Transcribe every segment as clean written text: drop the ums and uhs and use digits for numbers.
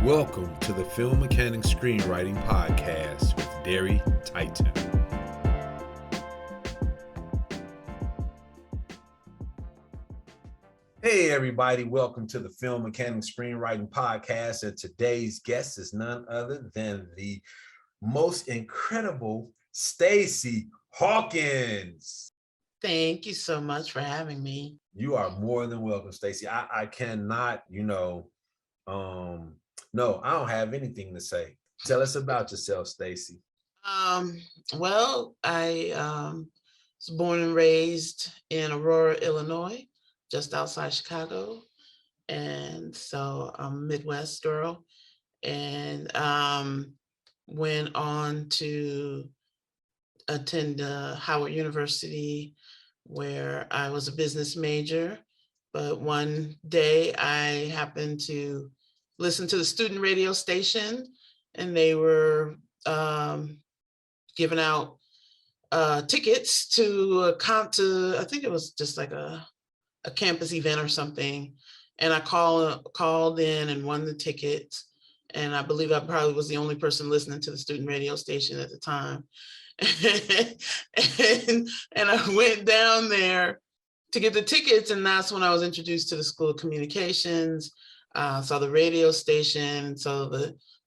Welcome to the Filmmaker and Screenwriting Podcast with Derry Titan. Hey everybody, welcome to the Filmmaker and Screenwriting Podcast, and today's guest is none other than the most incredible Stacie Hawkins. Thank you so much for having me. You are more than welcome, Stacie. I cannot, no, I don't have anything to say. Tell us about yourself, Stacie. Well, I was born and raised in Aurora, Illinois, just outside Chicago. And so I'm a Midwest girl, and went on to attend Howard University, where I was a business major. But one day I happened to listen to the student radio station, and they were giving out tickets to I think it was just like a campus event or something. And I called in and won the tickets. And I believe I probably was the only person listening to the student radio station at the time. and I went down there to get the tickets, and that's when I was introduced to the School of Communications. Saw the radio station, saw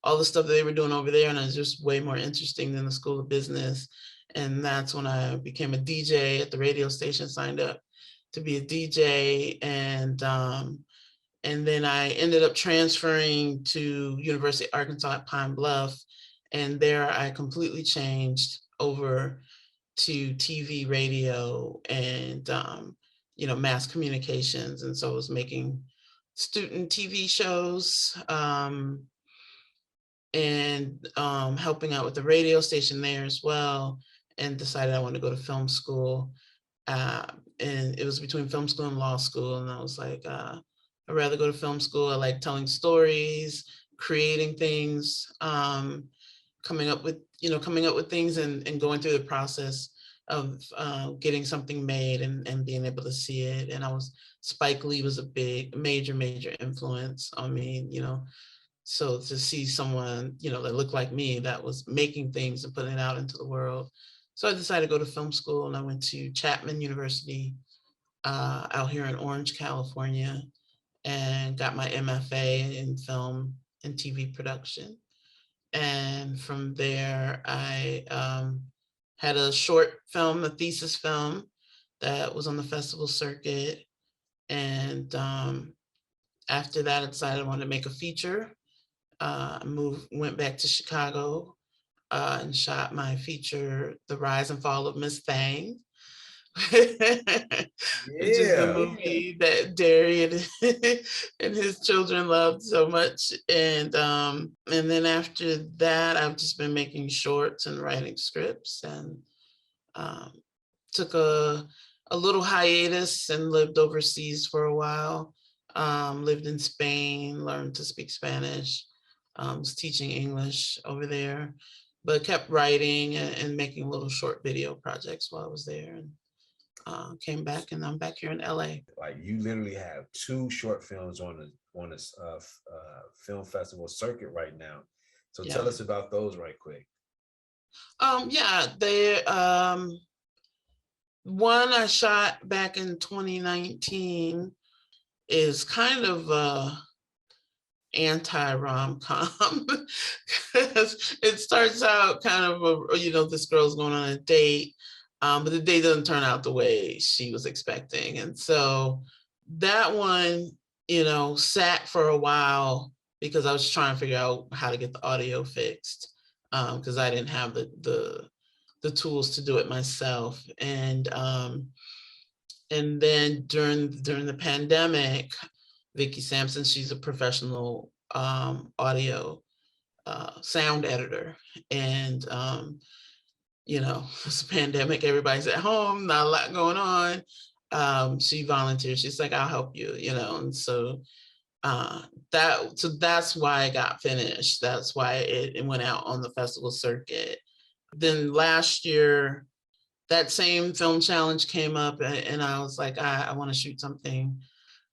all the stuff that they were doing over there, and it was just way more interesting than the School of Business. And that's when I became a DJ at the radio station, signed up to be a DJ, and then I ended up transferring to University of Arkansas at Pine Bluff, and there I completely changed over to TV, radio, and mass communications. And so I was making student TV shows and helping out with the radio station there as well, and decided I wanted to go to film school. And it was between film school and law school. And I was like, I'd rather go to film school. I like telling stories, creating things, coming up with things and going through the process of getting something made and being able to see it. And Spike Lee was a major influence on me, so to see someone, that looked like me, that was making things and putting it out into the world. So I decided to go to film school, and I went to Chapman University out here in Orange, California, and got my MFA in film and TV production. And from there, I had a short film, a thesis film that was on the festival circuit. And after that, I decided I wanted to make a feature. Went back to Chicago and shot my feature, The Rise and Fall of Miss Thang. Which is the movie that Derry and his children loved so much. And then after that, I've just been making shorts and writing scripts, and took a little hiatus and lived overseas for a while. Lived in Spain, learned to speak Spanish, was teaching English over there, but kept writing and making little short video projects while I was there. And came back, and I'm back here in LA. Like, you literally have 2 short films on this film festival circuit right now. So yeah. Tell us about those right quick. They one I shot back in 2019 is kind of anti-rom-com because it starts out kind of this girl's going on a date. But the day doesn't turn out the way she was expecting. And so that one, sat for a while because I was trying to figure out how to get the audio fixed because I didn't have the tools to do it myself. And then during the pandemic, Vicki Sampson, she's a professional audio sound editor. And it's a pandemic, everybody's at home, not a lot going on. She volunteered. She's like, I'll help you, and so that's why it got finished. That's why it went out on the festival circuit. Then last year, that same film challenge came up, and I was like, I want to shoot something.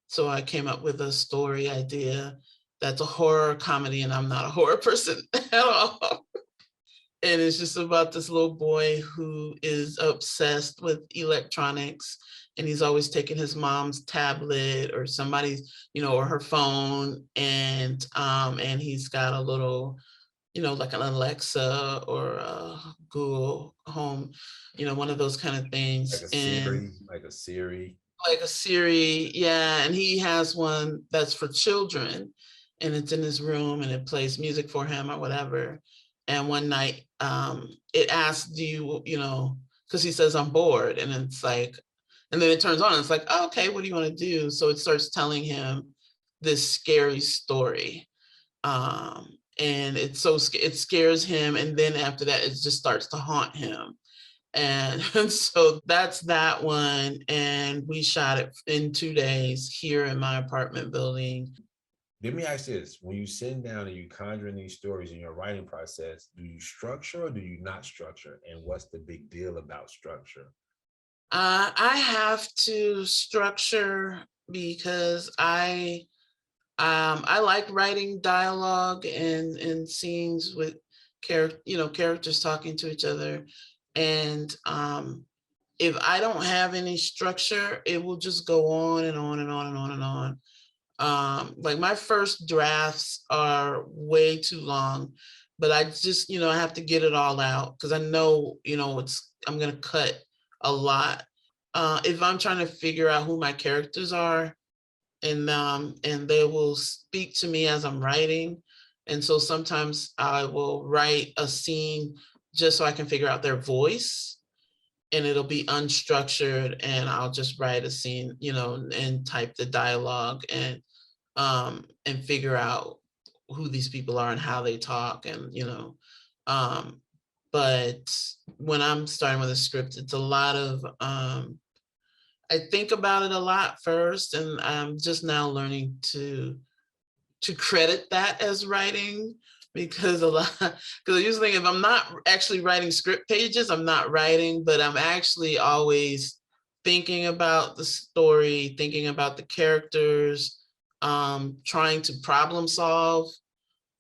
So I came up with a story idea that's a horror comedy, and I'm not a horror person at all. And it's just about this little boy who is obsessed with electronics, and he's always taking his mom's tablet or somebody's, or her phone, and he's got a little, like an Alexa or a Google Home, one of those kind of things. Like a Siri. Like a Siri, yeah. And he has one that's for children, and it's in his room, and it plays music for him or whatever. And one night, it asks, do you, because he says, I'm bored. And it's like, and then it turns on, and it's like, oh, okay, what do you want to do? So it starts telling him this scary story. And it scares him. And then after that, it just starts to haunt him. And so that's that one. And we shot it in 2 days here in my apartment building. Let me ask this. When you sit down and you conjuring these stories in your writing process, do you structure or do you not structure? And what's the big deal about structure? I have to structure because I like writing dialogue and scenes with characters talking to each other. And if I don't have any structure, it will just go on and on and on and on and on. Like my first drafts are way too long, but I just, I have to get it all out because I know, I'm going to cut a lot. If I'm trying to figure out who my characters are, and they will speak to me as I'm writing. And so sometimes I will write a scene just so I can figure out their voice, and it'll be unstructured, and I'll just write a scene, and type the dialogue and figure out who these people are and how they talk. And, but when I'm starting with a script, it's a lot of, I think about it a lot first, and I'm just now learning to credit that as writing, because I used to think if I'm not actually writing script pages, I'm not writing, but I'm actually always thinking about the story, thinking about the characters, trying to problem solve,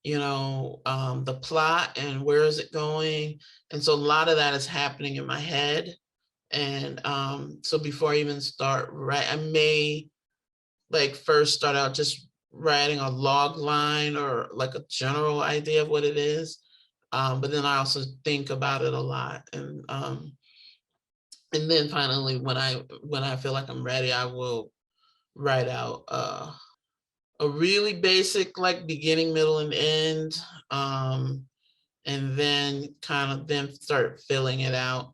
the plot and where is it going. And so a lot of that is happening in my head. And so before I even start I may first start out just writing a log line or like a general idea of what it is. But then I also think about it a lot. And then finally, when I feel like I'm ready, I will write out a really basic, beginning, middle, and end. And then then start filling it out.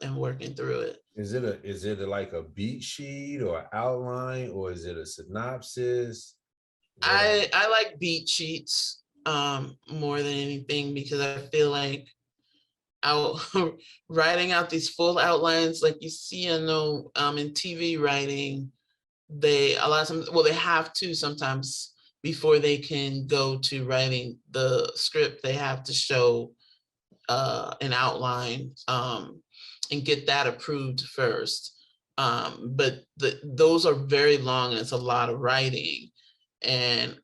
And working through it. Is it like a beat sheet or outline, or is it a synopsis? I like beat sheets more than anything, because I feel like writing out these full outlines, like you see, in TV writing, they a lot of times, they have to sometimes, before they can go to writing the script, they have to show an outline and get that approved first. But those are very long, and it's a lot of writing. And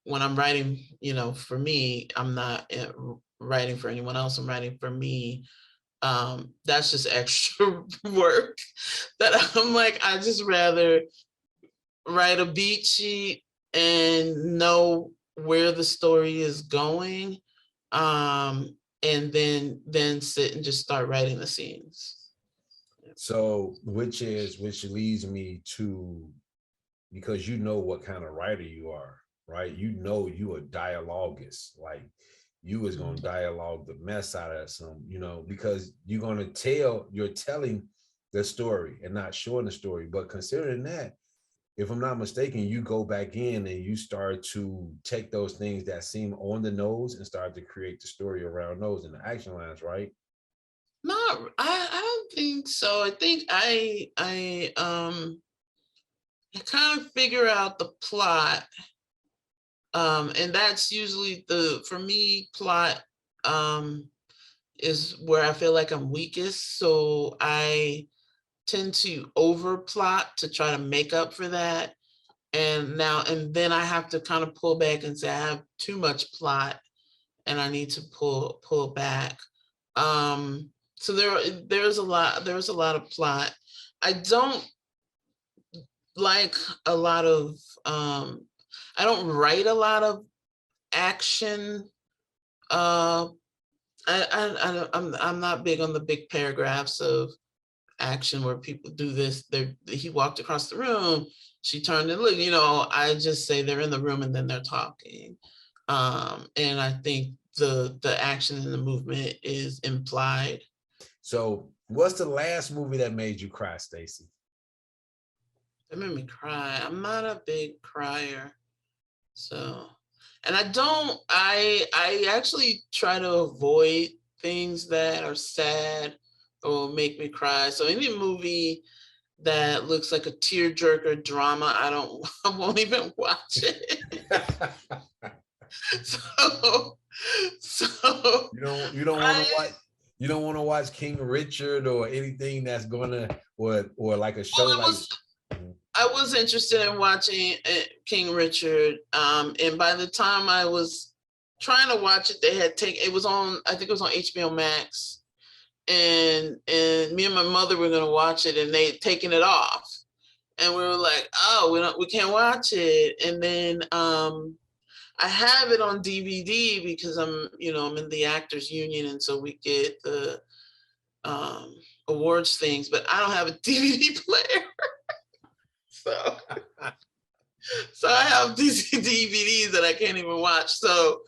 when I'm writing, for me, I'm not writing for anyone else. I'm writing for me. That's just extra work that I'm like, I just rather write a beat sheet and know where the story is going. And then sit and just start writing the scenes. So which leads me to, because you know what kind of writer you are, right? You a dialoguist, like you is going to dialogue the mess out of some, because you're telling the story and not showing the story. But considering that, if I'm not mistaken, you go back in and you start to take those things that seem on the nose and start to create the story around those in the action lines, right? No, I don't think so. I think I kind of figure out the plot. And that's usually for me, plot is where I feel like I'm weakest. So I tend to over plot to try to make up for that. And then I have to kind of pull back and say I have too much plot and I need to pull back. So there's a lot of plot. I don't like a lot of I don't write a lot of action. I'm not big on the big paragraphs of action where people do this. He walked across the room, she turned and looked, I just say they're in the room and then they're talking. And I think the action and the movement is implied. So what's the last movie that made you cry, Stacie? That made me cry. I'm not a big crier. So, and I actually try to avoid things that are sad or make me cry. So any movie that looks like a tearjerker drama, I won't even watch it. so you don't want to watch. You don't want to watch King Richard or anything that's gonna or like a show I was interested in watching King Richard, and by the time I was trying to watch it, it was on, I think it was on HBO Max, and me and my mother were gonna watch it, and they had taken it off, and we were like, oh, we can't watch it, and then I have it on DVD because I'm in the Actors Union, and so we get the awards things, but I don't have a DVD player. So I have these DVDs that I can't even watch. So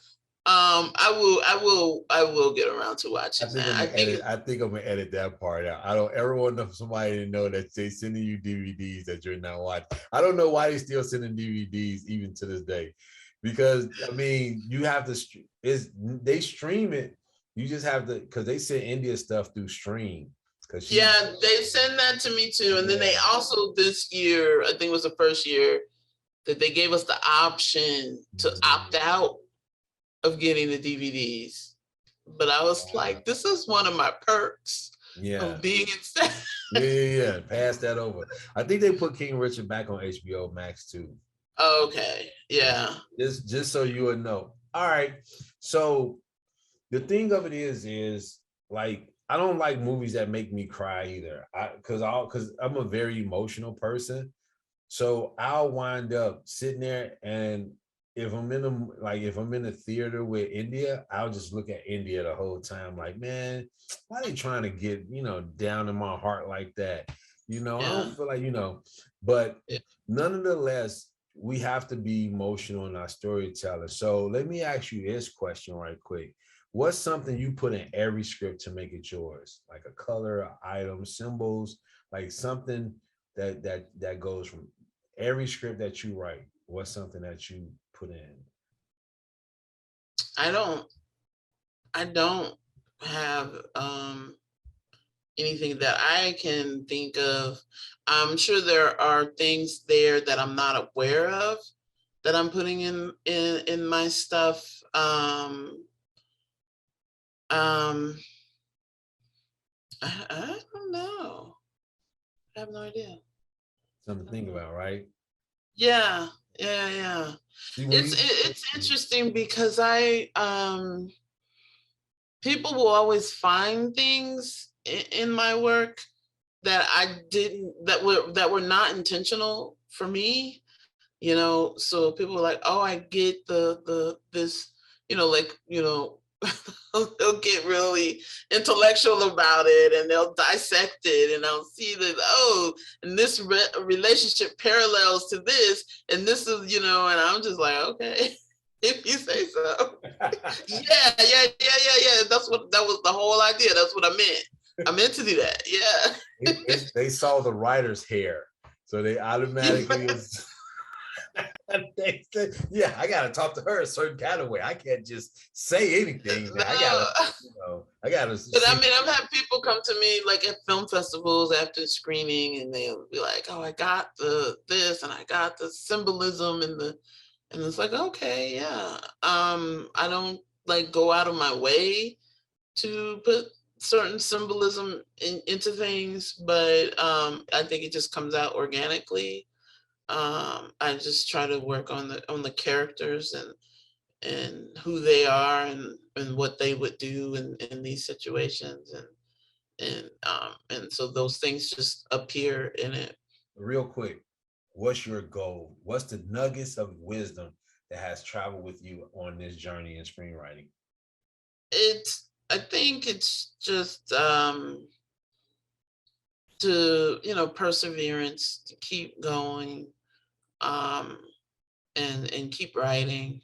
I will get around to watching that. I think I'm gonna edit that part out. I don't ever want somebody to know that they sending you DVDs that you're not watching. I don't know why they still sending DVDs even to this day, because I mean you have to they stream it. You just have to, because they send India stuff through stream. Yeah, they send that to me too. And then they also, this year, I think it was the first year, that they gave us the option to opt out of getting the DVDs. But I was like, this is one of my perks of being in Yeah. Pass that over. I think they put King Richard back on HBO Max too. Okay, yeah. Just so you would know. All right. So the thing of it is like, I don't like movies that make me cry either. Because I'm a very emotional person. So I'll wind up sitting there, and if I'm in the theater with India, I'll just look at India the whole time, like, man, why are they trying to get, down in my heart like that? I don't feel like, but nonetheless, we have to be emotional in our storytelling. So let me ask you this question right quick. What's something you put in every script to make it yours? Like a color, an item, symbols, like something that goes from every script that you write. What's something that you put in? I don't have anything that I can think of. I'm sure there are things there that I'm not aware of that I'm putting in my stuff. I don't know. I have no idea. Something to think about, right? Yeah. It's interesting because people will always find things in my work that that were not intentional for me. So people were like, oh, I get this, they'll get really intellectual about it, and they'll dissect it, and they'll see that, oh, and this relationship parallels to this, and this is, and I'm just like, okay, if you say so. yeah. That was the whole idea. That's what I meant. I meant to do that. Yeah. They saw the writer's hair, so they automatically they said, yeah, I gotta talk to her a certain kind of way. I can't just say anything. No. I gotta. But I mean, I've had people come to me like at film festivals after screening, and they'll be like, "Oh, I got this, and I got the symbolism, and it's like, okay, yeah. I don't like go out of my way to put certain symbolism into things, but I think it just comes out organically. I just try to work on the characters and who they are and what they would do in these situations, and so those things just appear in it. Real quick, what's your goal? What's the nuggets of wisdom that has traveled with you on this journey in screenwriting? I think it's just to perseverance, to keep going, um, and keep writing.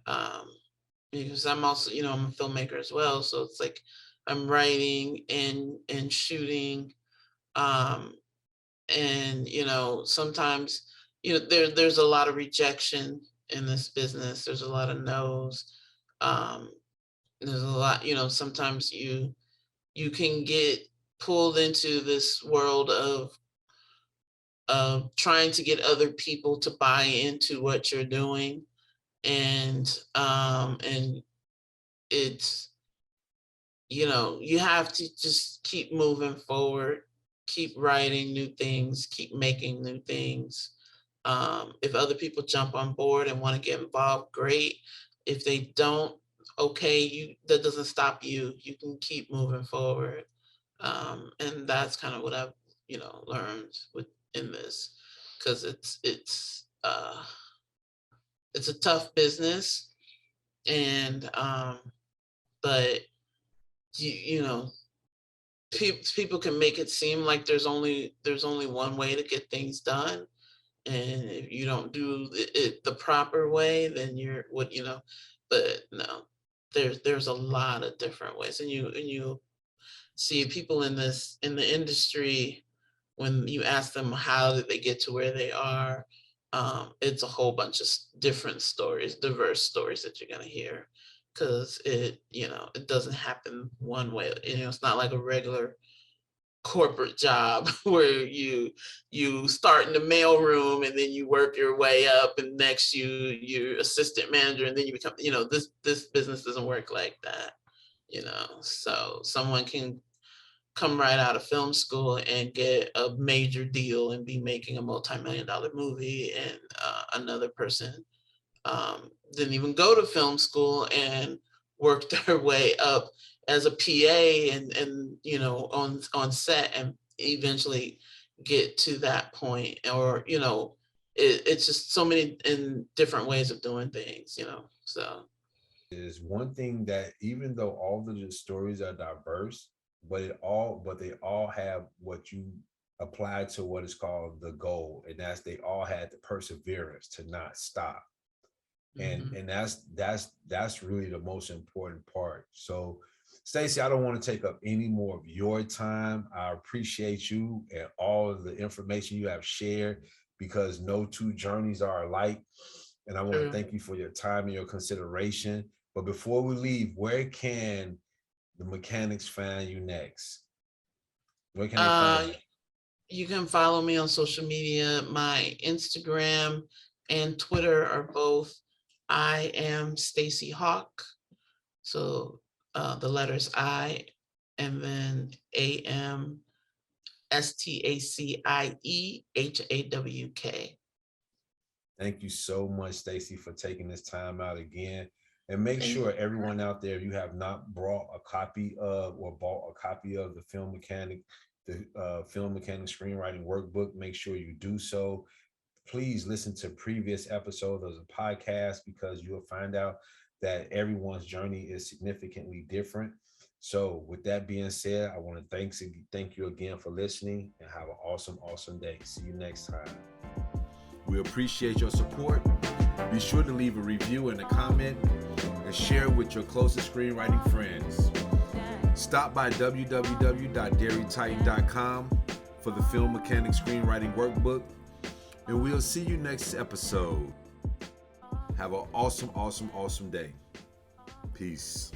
Um, because I'm also, I'm a filmmaker as well. So it's like I'm writing and shooting. Um, and sometimes, there's a lot of rejection in this business. There's a lot of no's. Um, there's a lot, sometimes you can get pulled into this world of trying to get other people to buy into what you're doing, and it's you have to just keep moving forward, keep writing new things, keep making new things. If other people jump on board and want to get involved, great. If they don't, okay, that doesn't stop you. You can keep moving forward. And that's kind of what I've learned in this, because it's a tough business, and but you know people can make it seem like there's only one way to get things done, and if you don't do it the proper way, then you're what but no, there's a lot of different ways, and you see people in the industry, when you ask them how did they get to where they are, it's a whole bunch of different stories, diverse stories that you're going to hear, because it doesn't happen one way. It's not like a regular corporate job where you start in the mailroom and then you work your way up, and next you're assistant manager, and then you become this business doesn't work like that. So someone can come right out of film school and get a major deal and be making a multi-million-dollar movie, and another person didn't even go to film school and work their way up as a PA and on set, and eventually get to that point. Or it's just so many in different ways of doing things. So Is one thing that even though all the stories are diverse, but they all have what you apply to what is called the goal, and that's they all had the perseverance to not stop. And that's really the most important part. So Stacie, I don't want to take up any more of your time. I appreciate you and all of the information you have shared, because no two journeys are alike. And I want to thank you for your time and your consideration. But before we leave, where can the mechanics find you next? Where can they find you? You can follow me on social media. My Instagram and Twitter are both I am Stacie Hawk. So the letters I, and then AM STACIE Thank you so much, Stacie, for taking this time out again. And make sure everyone out there, if you have not brought a copy of or bought a copy of the Film Mechanic Screenwriting Workbook, make sure you do so. Please listen to previous episodes of the podcast, because you'll find out that everyone's journey is significantly different. So with that being said, I want to thank you again for listening, and have an awesome day. See you next time. We appreciate your support. Be sure to leave a review and a comment, and share with your closest screenwriting friends. Stop by www.dairytitan.com for the Film Mechanic Screenwriting Workbook, and we'll see you next episode. Have an awesome day. Peace.